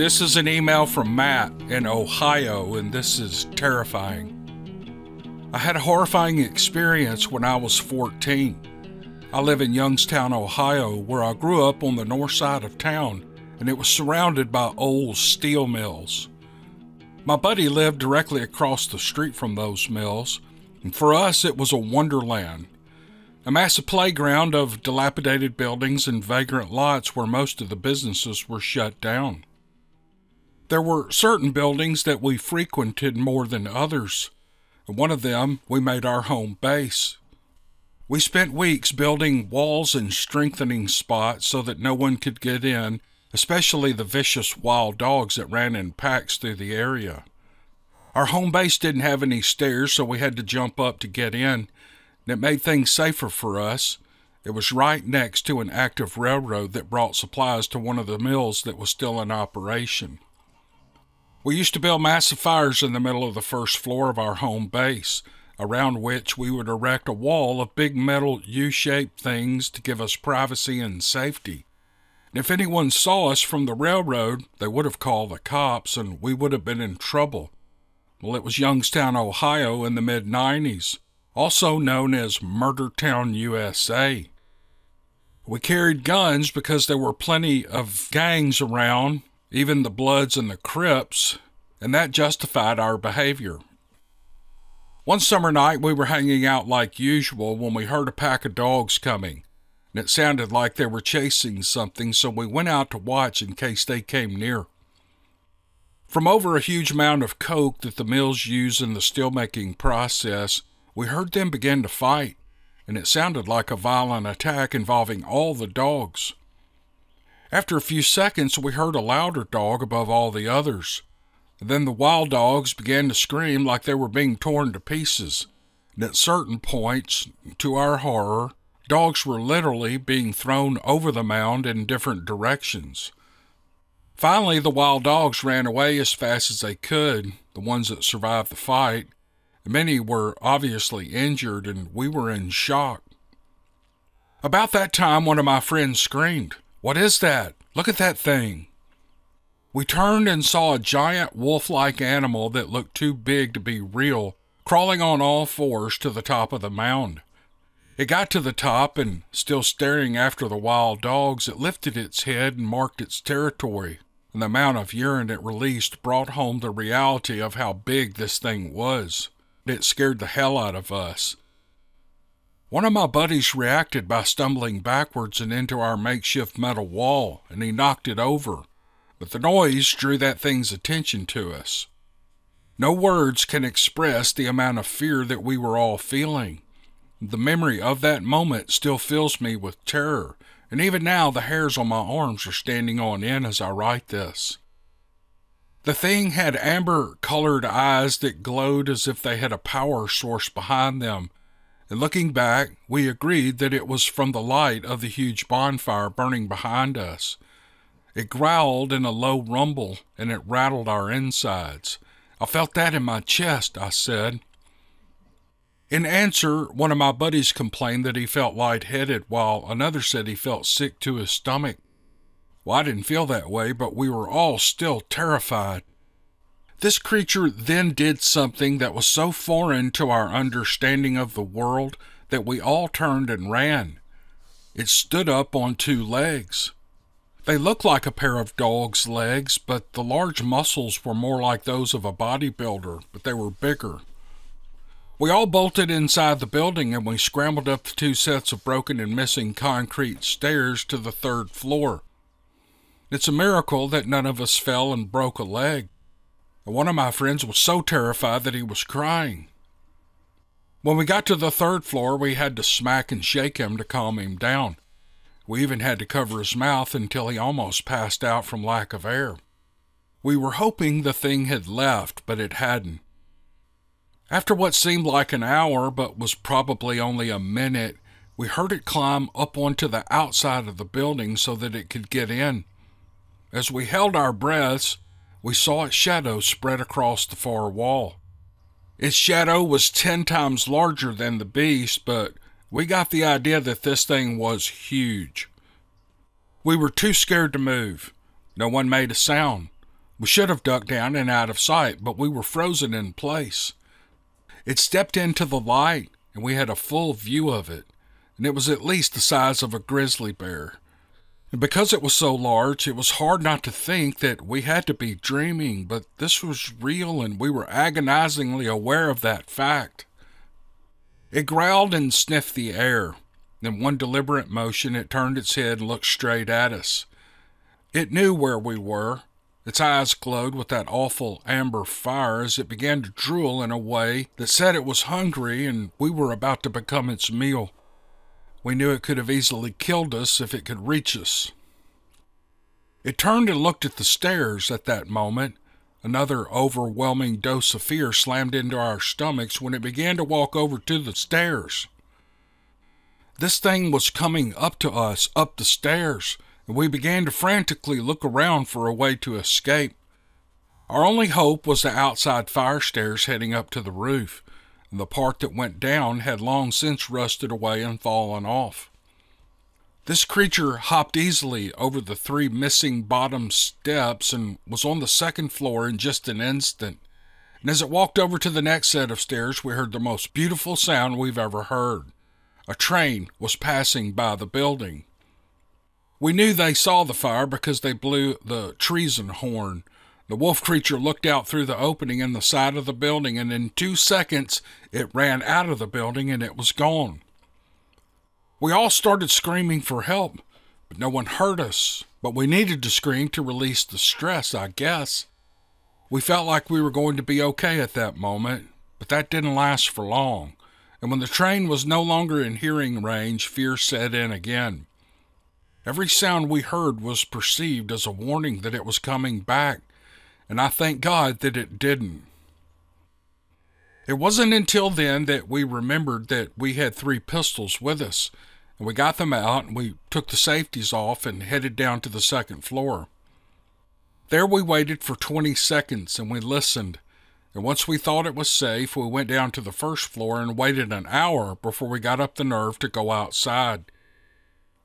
This is an email from Matt in Ohio, and this is terrifying. I had a horrifying experience when I was 14. I live in Youngstown, Ohio, where I grew up on the north side of town, and it was surrounded by old steel mills. My buddy lived directly across the street from those mills, and for us it was a wonderland. A massive playground of dilapidated buildings and vagrant lots where most of the businesses were shut down. There were certain buildings that we frequented more than others. One of them we made our home base. We spent weeks building walls and strengthening spots so that no one could get in, especially the vicious wild dogs that ran in packs through the area. Our home base didn't have any stairs, so we had to jump up to get in, and it made things safer for us. It was right next to an active railroad that brought supplies to one of the mills that was still in operation. We used to build massive fires in the middle of the first floor of our home base, around which we would erect a wall of big metal U-shaped things to give us privacy and safety. And if anyone saw us from the railroad, they would have called the cops and we would have been in trouble. Well, it was Youngstown, Ohio in the mid-90s, also known as Murder Town, USA. We carried guns because there were plenty of gangs around, even the Bloods and the Crips, and that justified our behavior. One summer night, we were hanging out like usual when we heard a pack of dogs coming, and it sounded like they were chasing something, so we went out to watch in case they came near. From over a huge amount of coke that the mills use in the steelmaking process, we heard them begin to fight, and it sounded like a violent attack involving all the dogs. After a few seconds, we heard a louder dog above all the others. Then the wild dogs began to scream like they were being torn to pieces. And at certain points, to our horror, dogs were literally being thrown over the mound in different directions. Finally, the wild dogs ran away as fast as they could, the ones that survived the fight. Many were obviously injured, and we were in shock. About that time, one of my friends screamed, "What is that? Look at that thing." We turned and saw a giant wolf-like animal that looked too big to be real, crawling on all fours to the top of the mound. It got to the top and, still staring after the wild dogs, it lifted its head and marked its territory, and the amount of urine it released brought home the reality of how big this thing was. It scared the hell out of us. One of my buddies reacted by stumbling backwards and into our makeshift metal wall, and he knocked it over. But the noise drew that thing's attention to us. No words can express the amount of fear that we were all feeling. The memory of that moment still fills me with terror, and even now the hairs on my arms are standing on end as I write this. The thing had amber-colored eyes that glowed as if they had a power source behind them, and looking back, we agreed that it was from the light of the huge bonfire burning behind us. It growled in a low rumble, and it rattled our insides. "I felt that in my chest," I said. In answer, one of my buddies complained that he felt lightheaded, while another said he felt sick to his stomach. Well, I didn't feel that way, but we were all still terrified. This creature then did something that was so foreign to our understanding of the world that we all turned and ran. It stood up on two legs. They looked like a pair of dog's legs, but the large muscles were more like those of a bodybuilder, but they were bigger. We all bolted inside the building and we scrambled up the two sets of broken and missing concrete stairs to the third floor. It's a miracle that none of us fell and broke a leg. One of my friends was so terrified that he was crying. When we got to the third floor, we had to smack and shake him to calm him down. We even had to cover his mouth until he almost passed out from lack of air. We were hoping the thing had left, but it hadn't. After what seemed like an hour, but was probably only a minute, we heard it climb up onto the outside of the building so that it could get in. As we held our breaths, we saw its shadow spread across the far wall. Its shadow was 10 times larger than the beast, but we got the idea that this thing was huge. We were too scared to move. No one made a sound. We should have ducked down and out of sight, but we were frozen in place. It stepped into the light, and we had a full view of it, and it was at least the size of a grizzly bear. And because it was so large, it was hard not to think that we had to be dreaming, but this was real, and we were agonizingly aware of that fact. It growled and sniffed the air. In one deliberate motion, it turned its head and looked straight at us. It knew where we were. Its eyes glowed with that awful amber fire as it began to drool in a way that said it was hungry and we were about to become its meal. We knew it could have easily killed us if it could reach us. It turned and looked at the stairs at that moment. Another overwhelming dose of fear slammed into our stomachs when it began to walk over to the stairs. This thing was coming up to us, up the stairs, and we began to frantically look around for a way to escape. Our only hope was the outside fire stairs heading up to the roof, and the part that went down had long since rusted away and fallen off. This creature hopped easily over the 3 missing bottom steps and was on the 2nd floor in just an instant. And as it walked over to the next set of stairs, we heard the most beautiful sound we've ever heard. A train was passing by the building. We knew they saw the fire because they blew the treason horn. The wolf creature looked out through the opening in the side of the building, and in 2 seconds it ran out of the building and it was gone. We all started screaming for help, but no one heard us. But we needed to scream to release the stress, I guess. We felt like we were going to be okay at that moment, but that didn't last for long. And when the train was no longer in hearing range, fear set in again. Every sound we heard was perceived as a warning that it was coming back, and I thank God that it didn't. It wasn't until then that we remembered that we had 3 pistols with us, and we got them out and we took the safeties off and headed down to the 2nd floor. There we waited for 20 seconds and we listened, and once we thought it was safe, we went down to the 1st floor and waited an hour before we got up the nerve to go outside.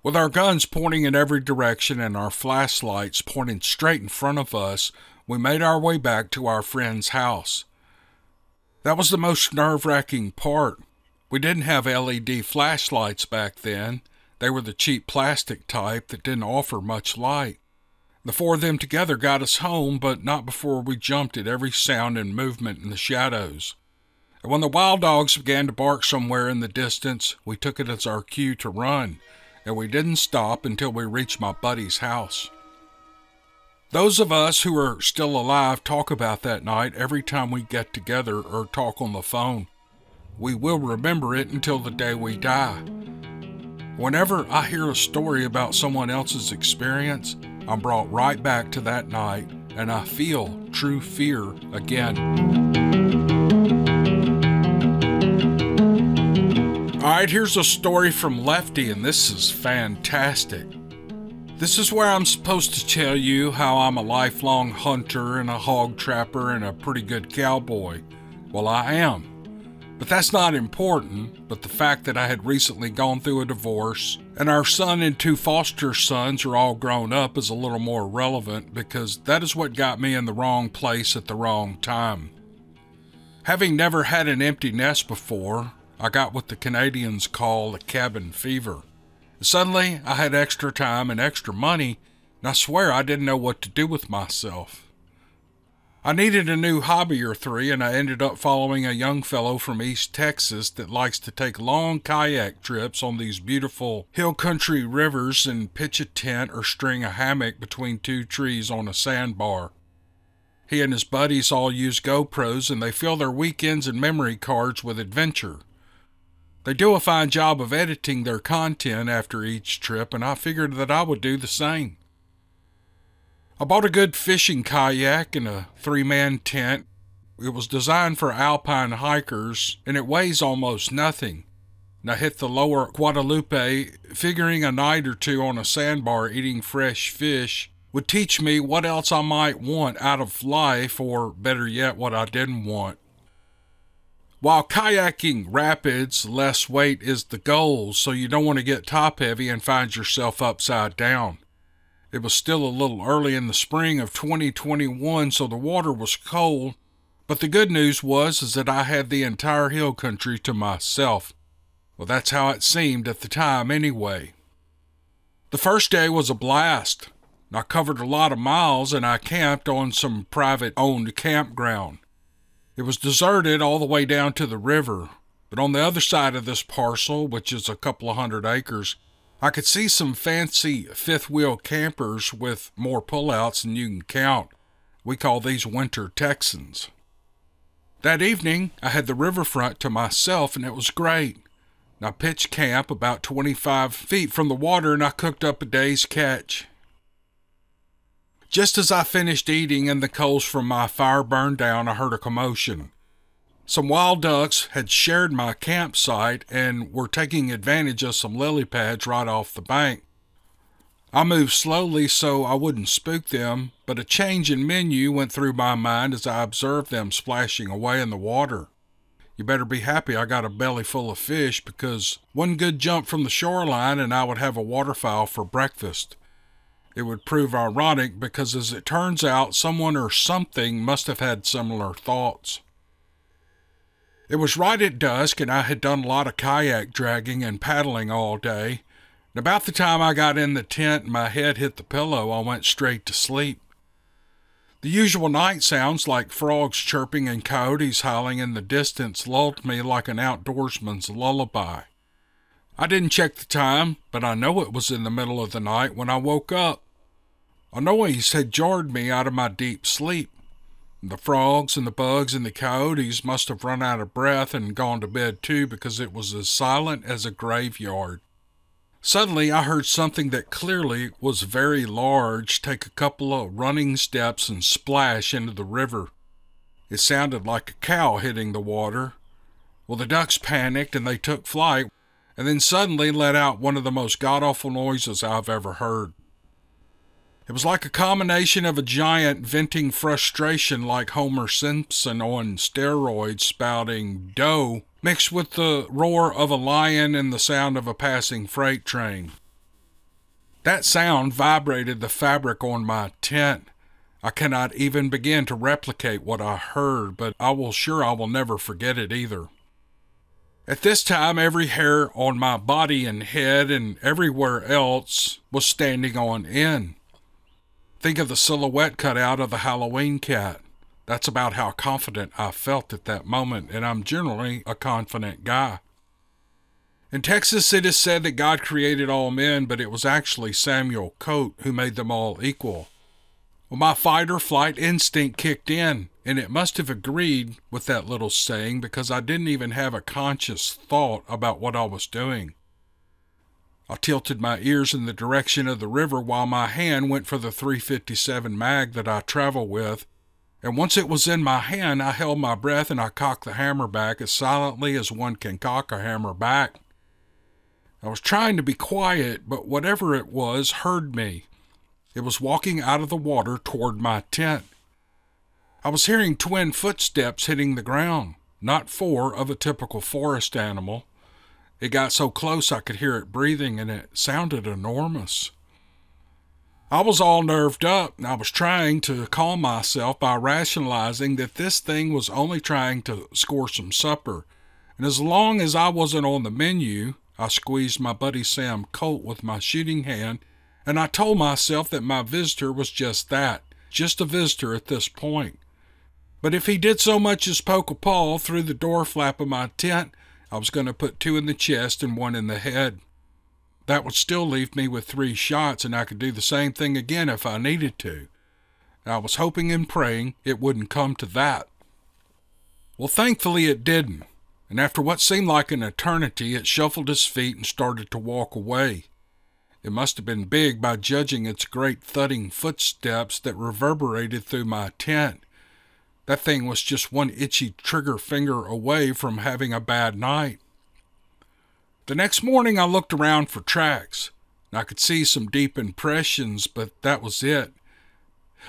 With our guns pointing in every direction and our flashlights pointing straight in front of us, we made our way back to our friend's house. That was the most nerve-wracking part. We didn't have LED flashlights back then. They were the cheap plastic type that didn't offer much light. The 4 of them together got us home, but not before we jumped at every sound and movement in the shadows. And when the wild dogs began to bark somewhere in the distance, we took it as our cue to run, and we didn't stop until we reached my buddy's house. Those of us who are still alive talk about that night every time we get together or talk on the phone. We will remember it until the day we die. Whenever I hear a story about someone else's experience, I'm brought right back to that night, and I feel true fear again. Alright, here's a story from Lefty, and this is fantastic. This is where I'm supposed to tell you how I'm a lifelong hunter and a hog trapper and a pretty good cowboy. Well, I am. But that's not important, but the fact that I had recently gone through a divorce and our son and 2 foster sons are all grown up is a little more relevant because that is what got me in the wrong place at the wrong time. Having never had an empty nest before, I got what the Canadians call a cabin fever. Suddenly, I had extra time and extra money, and I swear I didn't know what to do with myself. I needed a new hobby or 3, and I ended up following a young fellow from East Texas that likes to take long kayak trips on these beautiful hill country rivers and pitch a tent or string a hammock between 2 trees on a sandbar. He and his buddies all use GoPros, and they fill their weekends and memory cards with adventure. They do a fine job of editing their content after each trip, and I figured that I would do the same. I bought a good fishing kayak and a 3-man tent. It was designed for alpine hikers, and it weighs almost nothing. And I hit the lower Guadalupe, figuring a night or 2 on a sandbar eating fresh fish would teach me what else I might want out of life, or better yet, what I didn't want. While kayaking rapids, less weight is the goal, so you don't want to get top-heavy and find yourself upside down. It was still a little early in the spring of 2021, so the water was cold, but the good news was that I had the entire hill country to myself. Well, that's how it seemed at the time anyway. The first day was a blast. I covered a lot of miles and I camped on some private-owned campground. It was deserted all the way down to the river, but on the other side of this parcel, which is a couple of 100 acres, I could see some fancy fifth-wheel campers with more pullouts than you can count. We call these winter Texans. That evening, I had the riverfront to myself and it was great. I pitched camp about 25 feet from the water and I cooked up a day's catch. Just as I finished eating and the coals from my fire burned down, I heard a commotion. Some wild ducks had shared my campsite and were taking advantage of some lily pads right off the bank. I moved slowly so I wouldn't spook them, but a change in menu went through my mind as I observed them splashing away in the water. You better be happy I got a belly full of fish, because one good jump from the shoreline and I would have a waterfowl for breakfast. It would prove ironic because, as it turns out, someone or something must have had similar thoughts. It was right at dusk and I had done a lot of kayak dragging and paddling all day. And about the time I got in the tent and my head hit the pillow, I went straight to sleep. The usual night sounds like frogs chirping and coyotes howling in the distance lulled me like an outdoorsman's lullaby. I didn't check the time, but I know it was in the middle of the night when I woke up. A noise had jarred me out of my deep sleep. The frogs and the bugs and the coyotes must have run out of breath and gone to bed too, because it was as silent as a graveyard. Suddenly I heard something that clearly was very large take a couple of running steps and splash into the river. It sounded like a cow hitting the water. Well, the ducks panicked and they took flight, and then suddenly let out one of the most god-awful noises I've ever heard. It was like a combination of a giant venting frustration like Homer Simpson on steroids spouting dough, mixed with the roar of a lion and the sound of a passing freight train. That sound vibrated the fabric on my tent. I cannot even begin to replicate what I heard, but I will never forget it either. At this time, every hair on my body and head and everywhere else was standing on end. Think of the silhouette cut out of the Halloween cat. That's about how confident I felt at that moment, and I'm generally a confident guy. In Texas, it is said that God created all men, but it was actually Samuel Coate who made them all equal. Well, my fight-or-flight instinct kicked in, and it must have agreed with that little saying because I didn't even have a conscious thought about what I was doing. I tilted my ears in the direction of the river while my hand went for the .357 mag that I travel with, and once it was in my hand, I held my breath and I cocked the hammer back as silently as one can cock a hammer back. I was trying to be quiet, but whatever it was heard me. It was walking out of the water toward my tent. I was hearing twin footsteps hitting the ground, not four of a typical forest animal. It got so close I could hear it breathing, and it sounded enormous. I was all nerved up, and I was trying to calm myself by rationalizing that this thing was only trying to score some supper, and as long as I wasn't on the menu, I squeezed my buddy Sam Coate with my shooting hand, and I told myself that my visitor was just that, just a visitor at this point. But if he did so much as poke a paw through the door flap of my tent, I was going to put 2 in the chest and 1 in the head. That would still leave me with 3 shots, and I could do the same thing again if I needed to. I was hoping and praying it wouldn't come to that. Well, thankfully it didn't, and after what seemed like an eternity, it shuffled its feet and started to walk away. It must have been big by judging its great thudding footsteps that reverberated through my tent. That thing was just one itchy trigger finger away from having a bad night. The next morning I looked around for tracks. I could see some deep impressions, but that was it.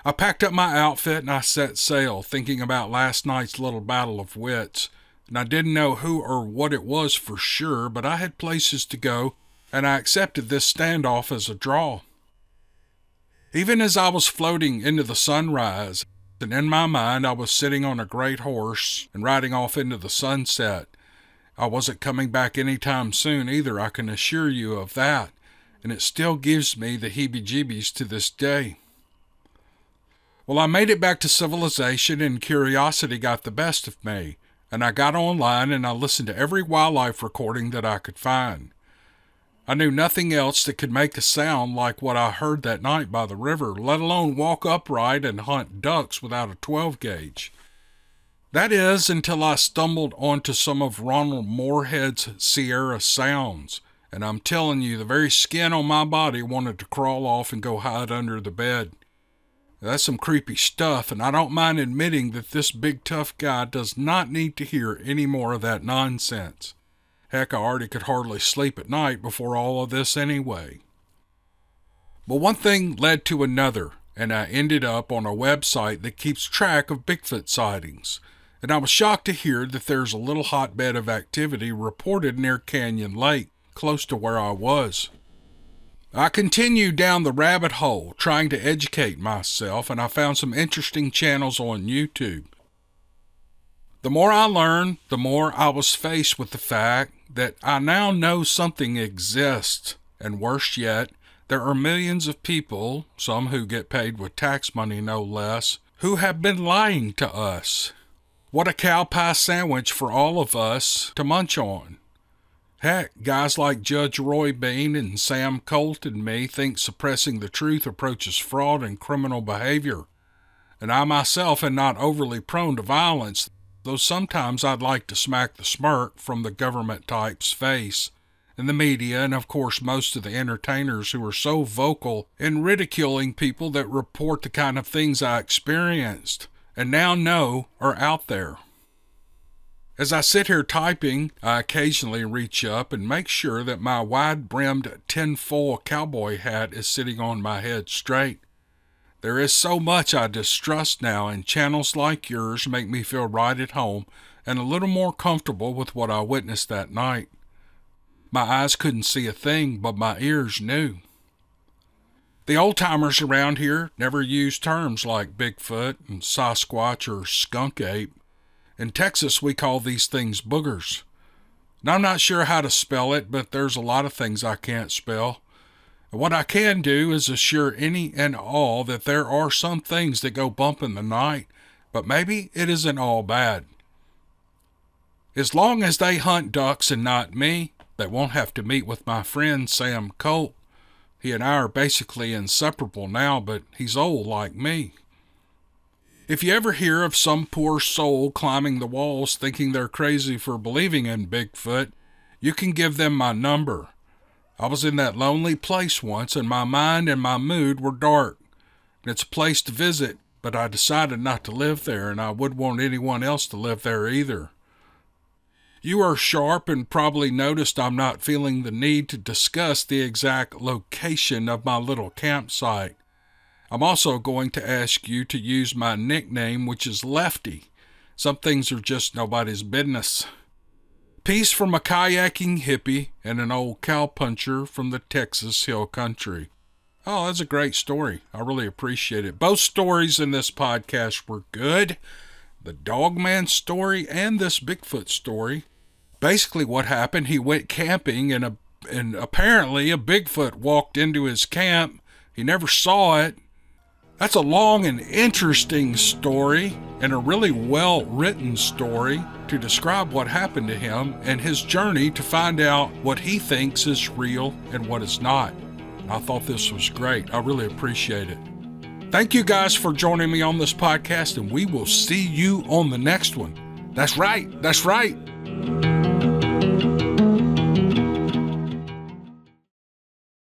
I packed up my outfit and I set sail, thinking about last night's little battle of wits. And I didn't know who or what it was for sure, but I had places to go, and I accepted this standoff as a draw. Even as I was floating into the sunrise, and in my mind I was sitting on a great horse and riding off into the sunset, I wasn't coming back anytime soon either, I can assure you of that, and it still gives me the heebie-jeebies to this day. Well, I made it back to civilization and curiosity got the best of me, and I got online and I listened to every wildlife recording that I could find. I knew nothing else that could make a sound like what I heard that night by the river, let alone walk upright and hunt ducks without a 12-gauge. That is, until I stumbled onto some of Ronald Moorhead's Sierra Sounds, and I'm telling you, the very skin on my body wanted to crawl off and go hide under the bed. That's some creepy stuff, and I don't mind admitting that this big tough guy does not need to hear any more of that nonsense. Heck, I already could hardly sleep at night before all of this anyway. But one thing led to another, and I ended up on a website that keeps track of Bigfoot sightings. And I was shocked to hear that there's a little hotbed of activity reported near Canyon Lake, close to where I was. I continued down the rabbit hole, trying to educate myself, and I found some interesting channels on YouTube. The more I learned, the more I was faced with the fact that I now know something exists, and worse yet, there are millions of people, some who get paid with tax money no less, who have been lying to us. What a cow pie sandwich for all of us to munch on. Heck, guys like Judge Roy Bean and Sam Colt and me think suppressing the truth approaches fraud and criminal behavior. And I myself am not overly prone to violence, though sometimes I'd like to smack the smirk from the government type's face, and the media, and of course most of the entertainers who are so vocal in ridiculing people that report the kind of things I experienced, and now know are out there. As I sit here typing, I occasionally reach up and make sure that my wide-brimmed tinfoil cowboy hat is sitting on my head straight. There is so much I distrust now, and channels like yours make me feel right at home and a little more comfortable with what I witnessed that night. My eyes couldn't see a thing, but my ears knew. The old-timers around here never use terms like Bigfoot and Sasquatch or skunk ape. In Texas, we call these things boogers. And I'm not sure how to spell it, but there's a lot of things I can't spell. And what I can do is assure any and all that there are some things that go bump in the night, but maybe it isn't all bad. As long as they hunt ducks and not me, they won't have to meet with my friend Sam Colt. He and I are basically inseparable now, but he's old like me. If you ever hear of some poor soul climbing the walls thinking they're crazy for believing in Bigfoot, you can give them my number. I was in that lonely place once, and my mind and my mood were dark. It's a place to visit, but I decided not to live there, and I wouldn't want anyone else to live there either. You are sharp and probably noticed I'm not feeling the need to discuss the exact location of my little campsite. I'm also going to ask you to use my nickname, which is Lefty. Some things are just nobody's business. Peace from a kayaking hippie and an old cowpuncher from the Texas Hill Country. Oh, that's a great story. I really appreciate it. Both stories in this podcast were good. The Dogman story and this Bigfoot story. Basically what happened, he went camping and apparently a Bigfoot walked into his camp. He never saw it. That's a long and interesting story and a really well-written story to describe what happened to him and his journey to find out what he thinks is real and what is not. I thought this was great. I really appreciate it. Thank you guys for joining me on this podcast, and we will see you on the next one. That's right. That's right.